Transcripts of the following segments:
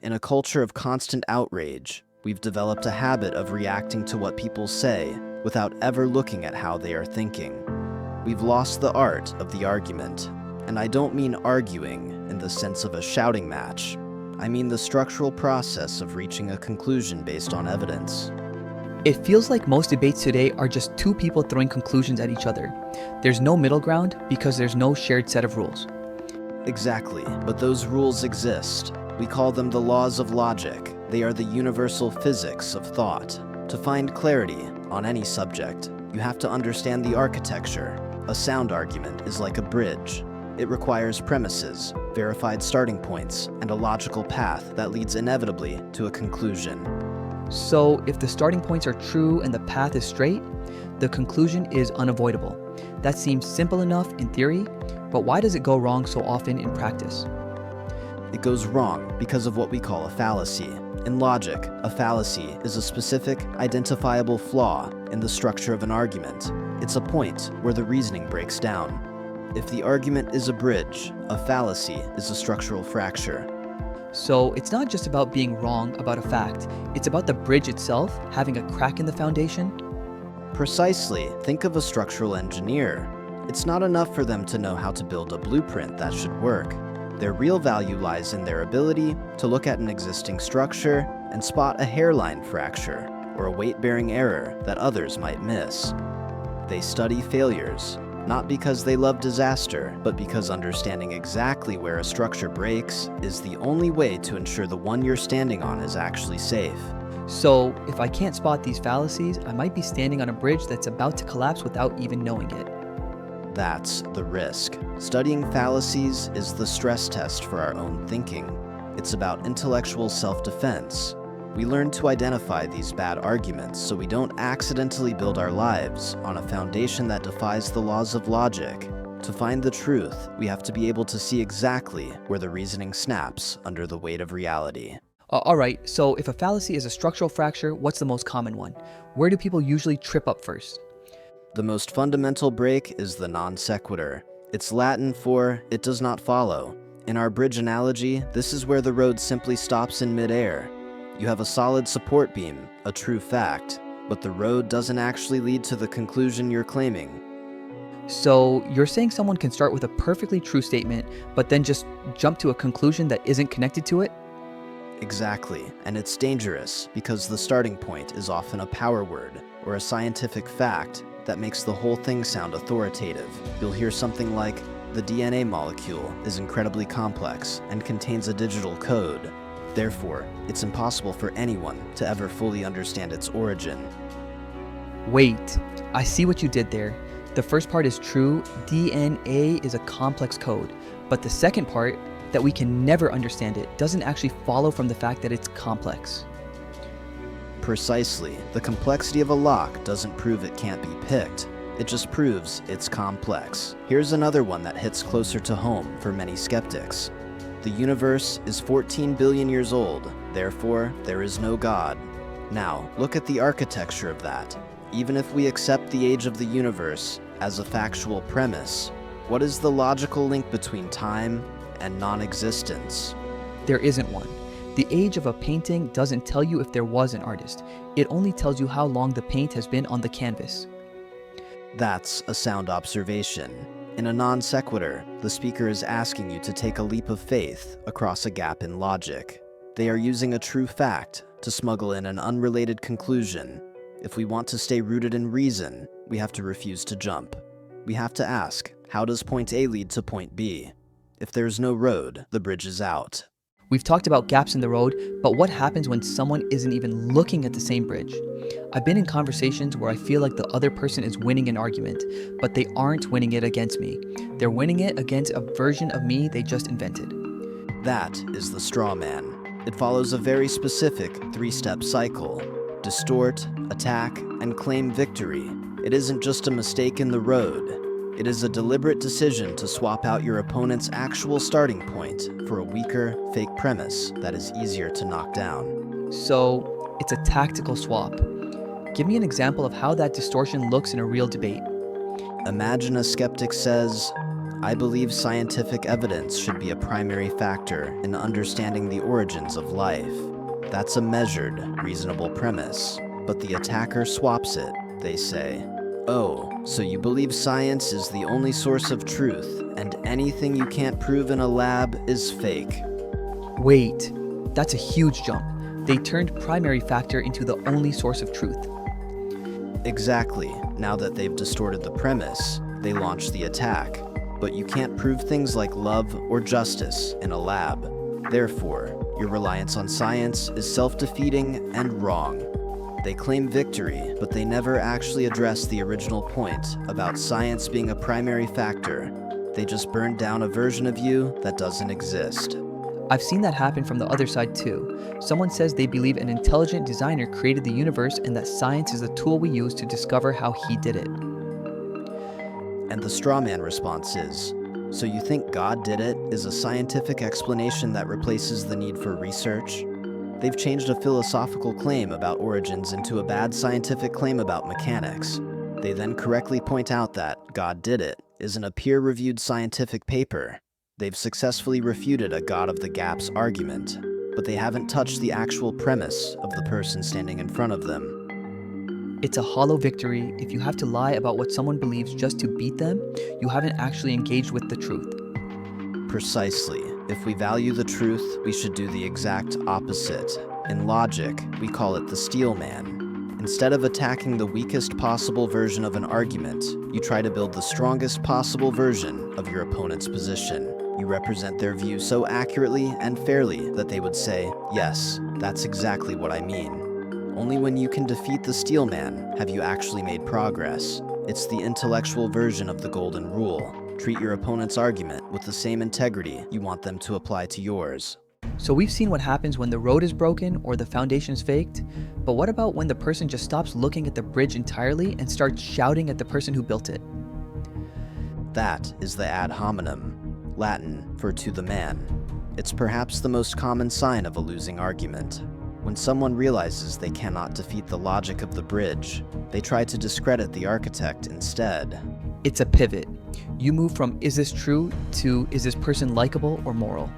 In a culture of constant outrage, we've developed a habit of reacting to what people say without ever looking at how they are thinking. We've lost the art of the argument, and I don't mean arguing in the sense of a shouting match. I mean the structural process of reaching a conclusion based on evidence. It feels like most debates today are just two people throwing conclusions at each other. There's no middle ground because there's no shared set of rules. Exactly, but those rules exist. We call them the laws of logic. They are the universal physics of thought. To find clarity on any subject, you have to understand the architecture. A sound argument is like a bridge. It requires premises, verified starting points, and a logical path that leads inevitably to a conclusion. So if the starting points are true and the path is straight, the conclusion is unavoidable. That seems simple enough in theory, but why does it go wrong so often in practice? It goes wrong because of what we call a fallacy. In logic, a fallacy is a specific, identifiable flaw in the structure of an argument. It's a point where the reasoning breaks down. If the argument is a bridge, a fallacy is a structural fracture. So it's not just about being wrong about a fact, it's about the bridge itself having a crack in the foundation. Precisely. Think of a structural engineer. It's not enough for them to know how to build a blueprint that should work. Their real value lies in their ability to look at an existing structure and spot a hairline fracture or a weight-bearing error that others might miss. They study failures, not because they love disaster, but because understanding exactly where a structure breaks is the only way to ensure the one you're standing on is actually safe. So if I can't spot these fallacies, I might be standing on a bridge that's about to collapse without even knowing it. That's the risk. Studying fallacies is the stress test for our own thinking. It's about intellectual self-defense. We learn to identify these bad arguments so we don't accidentally build our lives on a foundation that defies the laws of logic. To find the truth, we have to be able to see exactly where the reasoning snaps under the weight of reality. Alright, so if a fallacy is a structural fracture, what's the most common one? Where do people usually trip up first? The most fundamental break is the non sequitur. It's Latin for "it does not follow." In our bridge analogy, this is where the road simply stops in midair. You have a solid support beam, a true fact, but the road doesn't actually lead to the conclusion you're claiming. So you're saying someone can start with a perfectly true statement, but then just jump to a conclusion that isn't connected to it? Exactly, and it's dangerous because the starting point is often a power word or a scientific fact that makes the whole thing sound authoritative. You'll hear something like, the DNA molecule is incredibly complex and contains a digital code. Therefore, it's impossible for anyone to ever fully understand its origin. Wait, I see what you did there. The first part is true, DNA is a complex code, but the second part, that we can never understand it, doesn't actually follow from the fact that it's complex. Precisely. The complexity of a lock doesn't prove it can't be picked. It just proves it's complex. Here's another one that hits closer to home for many skeptics. The universe is 14 billion years old, therefore there is no God. Now, look at the architecture of that. Even if we accept the age of the universe as a factual premise, what is the logical link between time and non-existence? There isn't one. The age of a painting doesn't tell you if there was an artist. It only tells you how long the paint has been on the canvas. That's a sound observation. In a non sequitur, the speaker is asking you to take a leap of faith across a gap in logic. They are using a true fact to smuggle in an unrelated conclusion. If we want to stay rooted in reason, we have to refuse to jump. We have to ask, how does point A lead to point B? If there's no road, the bridge is out. We've talked about gaps in the road, but what happens when someone isn't even looking at the same bridge? I've been in conversations where I feel like the other person is winning an argument, but they aren't winning it against me. They're winning it against a version of me they just invented. That is the straw man. It follows a very specific three-step cycle. Distort, attack, and claim victory. It isn't just a mistake in the road. It is a deliberate decision to swap out your opponent's actual starting point for a weaker, fake premise that is easier to knock down. So, it's a tactical swap. Give me an example of how that distortion looks in a real debate. Imagine a skeptic says, I believe scientific evidence should be a primary factor in understanding the origins of life. That's a measured, reasonable premise. But the attacker swaps it. They say, "Oh, so you believe science is the only source of truth, and anything you can't prove in a lab is fake." Wait, that's a huge jump. They turned primary factor into the only source of truth. Exactly. Now that they've distorted the premise, they launch the attack. But you can't prove things like love or justice in a lab. Therefore, your reliance on science is self-defeating and wrong. They claim victory, but they never actually address the original point about science being a primary factor. They just burned down a version of you that doesn't exist. I've seen that happen from the other side too. Someone says they believe an intelligent designer created the universe and that science is a tool we use to discover how he did it. And the straw man response is, "So you think God did it is a scientific explanation that replaces the need for research?" They've changed a philosophical claim about origins into a bad scientific claim about mechanics. They then correctly point out that "God did it" isn't a peer-reviewed scientific paper. They've successfully refuted a God of the gaps argument, but they haven't touched the actual premise of the person standing in front of them. It's a hollow victory. If you have to lie about what someone believes just to beat them, you haven't actually engaged with the truth. Precisely. If we value the truth, we should do the exact opposite. In logic, we call it the steel man. Instead of attacking the weakest possible version of an argument, you try to build the strongest possible version of your opponent's position. You represent their view so accurately and fairly that they would say, "Yes, that's exactly what I mean." Only when you can defeat the steel man have you actually made progress. It's the intellectual version of the golden rule. Treat your opponent's argument with the same integrity you want them to apply to yours. So we've seen what happens when the road is broken or the foundation is faked, but what about when the person just stops looking at the bridge entirely and starts shouting at the person who built it? That is the ad hominem, Latin for "to the man." It's perhaps the most common sign of a losing argument. When someone realizes they cannot defeat the logic of the bridge, they try to discredit the architect instead. It's a pivot. You move from "is this true" to "is this person likable or moral?"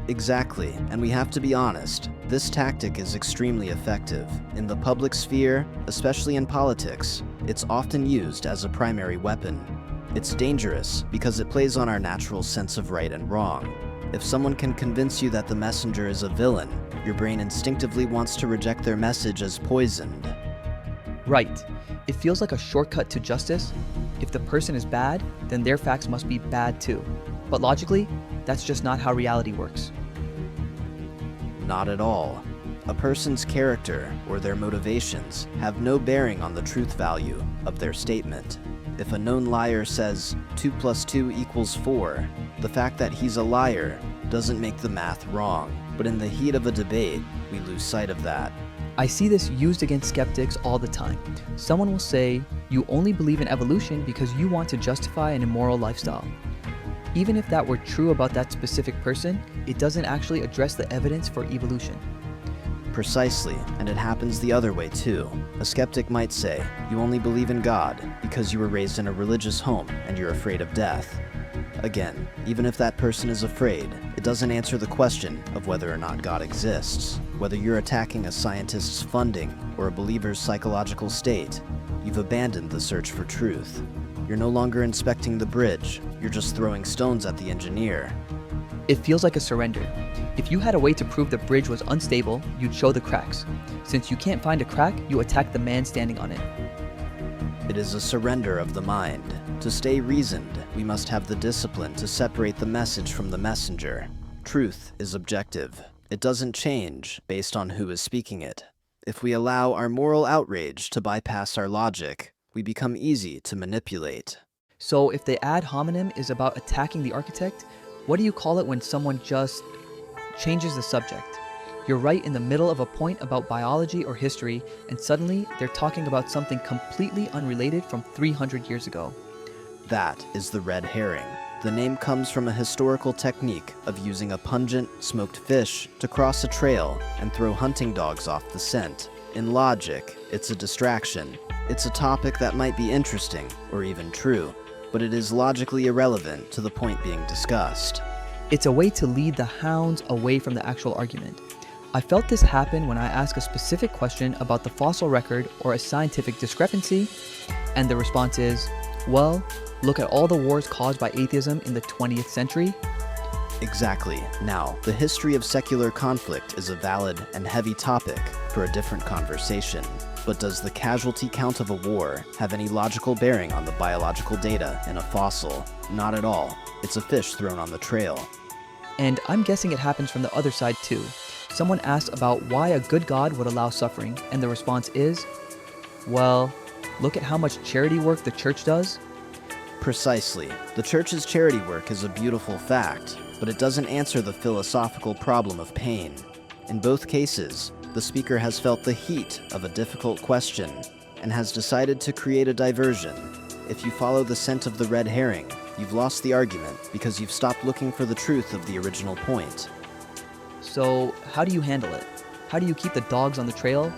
Exactly, and we have to be honest, this tactic is extremely effective. In the public sphere, especially in politics, it's often used as a primary weapon. It's dangerous because it plays on our natural sense of right and wrong. If someone can convince you that the messenger is a villain, your brain instinctively wants to reject their message as poisoned. Right. It feels like a shortcut to justice. If the person is bad, then their facts must be bad too. But logically, that's just not how reality works. Not at all. A person's character or their motivations have no bearing on the truth value of their statement. If a known liar says 2 + 2 = 4, the fact that he's a liar doesn't make the math wrong. But in the heat of a debate, we lose sight of that. I see this used against skeptics all the time. Someone will say, "You only believe in evolution because you want to justify an immoral lifestyle." Even if that were true about that specific person, it doesn't actually address the evidence for evolution. Precisely, and it happens the other way too. A skeptic might say, "You only believe in God because you were raised in a religious home and you're afraid of death." Again, even if that person is afraid, it doesn't answer the question of whether or not God exists. Whether you're attacking a scientist's funding or a believer's psychological state, you've abandoned the search for truth. You're no longer inspecting the bridge, you're just throwing stones at the engineer. It feels like a surrender. If you had a way to prove the bridge was unstable, you'd show the cracks. Since you can't find a crack, you attack the man standing on it. It is a surrender of the mind. To stay reasoned, we must have the discipline to separate the message from the messenger. Truth is objective. It doesn't change based on who is speaking it. If we allow our moral outrage to bypass our logic, we become easy to manipulate. So if the ad hominem is about attacking the architect, what do you call it when someone just changes the subject? You're right in the middle of a point about biology or history, and suddenly they're talking about something completely unrelated from 300 years ago. That is the red herring. The name comes from a historical technique of using a pungent, smoked fish to cross a trail and throw hunting dogs off the scent. In logic, it's a distraction. It's a topic that might be interesting or even true, but it is logically irrelevant to the point being discussed. It's a way to lead the hounds away from the actual argument. I felt this happen when I ask a specific question about the fossil record or a scientific discrepancy, and the response is, well, look at all the wars caused by atheism in the 20th century. Exactly. Now, the history of secular conflict is a valid and heavy topic for a different conversation. But does the casualty count of a war have any logical bearing on the biological data in a fossil? Not at all. It's a fish thrown on the trail. And I'm guessing it happens from the other side too. Someone asked about why a good God would allow suffering, and the response is, well, look at how much charity work the church does. Precisely. The church's charity work is a beautiful fact, but it doesn't answer the philosophical problem of pain. In both cases, the speaker has felt the heat of a difficult question and has decided to create a diversion. If you follow the scent of the red herring, you've lost the argument because you've stopped looking for the truth of the original point. So, how do you handle it? How do you keep the dogs on the trail?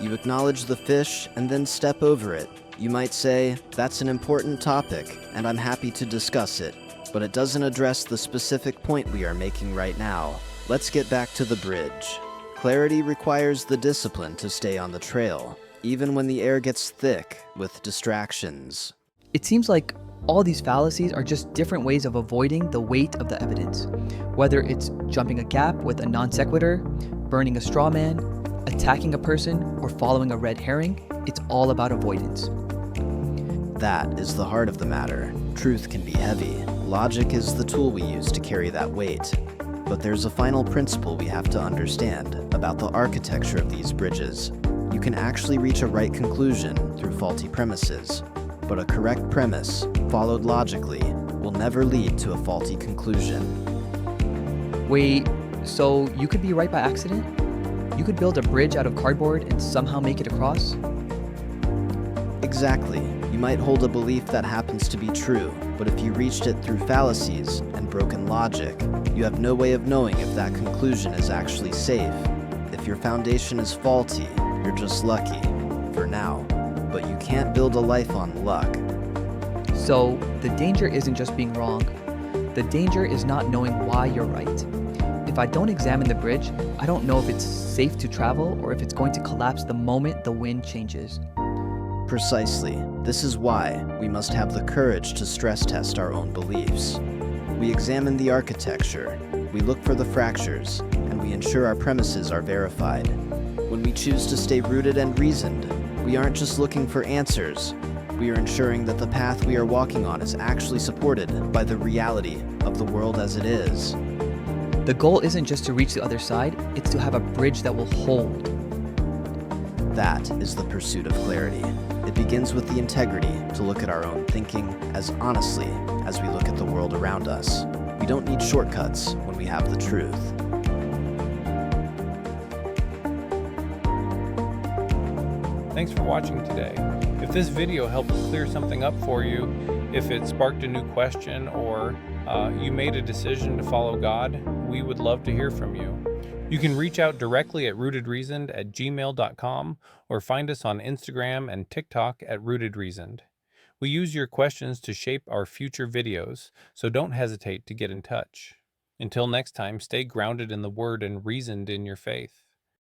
You acknowledge the fish and then step over it. You might say, that's an important topic, and I'm happy to discuss it, but it doesn't address the specific point we are making right now. Let's get back to the bridge. Clarity requires the discipline to stay on the trail, even when the air gets thick with distractions. It seems like all these fallacies are just different ways of avoiding the weight of the evidence. Whether it's jumping a gap with a non sequitur, burning a straw man, attacking a person, or following a red herring, it's all about avoidance. That is the heart of the matter. Truth can be heavy. Logic is the tool we use to carry that weight. But there's a final principle we have to understand about the architecture of these bridges. You can actually reach a right conclusion through faulty premises, but a correct premise, followed logically, will never lead to a faulty conclusion. Wait, so you could be right by accident? You could build a bridge out of cardboard and somehow make it across? Exactly. You might hold a belief that happens to be true, but if you reached it through fallacies and broken logic, you have no way of knowing if that conclusion is actually safe. If your foundation is faulty, you're just lucky, for now. But you can't build a life on luck. So, the danger isn't just being wrong. The danger is not knowing why you're right. If I don't examine the bridge, I don't know if it's safe to travel or if it's going to collapse the moment the wind changes. Precisely. This is why we must have the courage to stress test our own beliefs. We examine the architecture, we look for the fractures, and we ensure our premises are verified. When we choose to stay rooted and reasoned, we aren't just looking for answers. We are ensuring that the path we are walking on is actually supported by the reality of the world as it is. The goal isn't just to reach the other side, it's to have a bridge that will hold. That is the pursuit of clarity. It begins with the integrity to look at our own thinking as honestly as we look at the world around us. We don't need shortcuts when we have the truth. Thanks for watching today. If this video helped clear something up for you, if it sparked a new question, or you made a decision to follow God, we would love to hear from you. You can reach out directly at rootedreasoned@gmail.com or find us on Instagram and TikTok at rootedreasoned. We use your questions to shape our future videos, so don't hesitate to get in touch. Until next time, stay grounded in the Word and reasoned in your faith.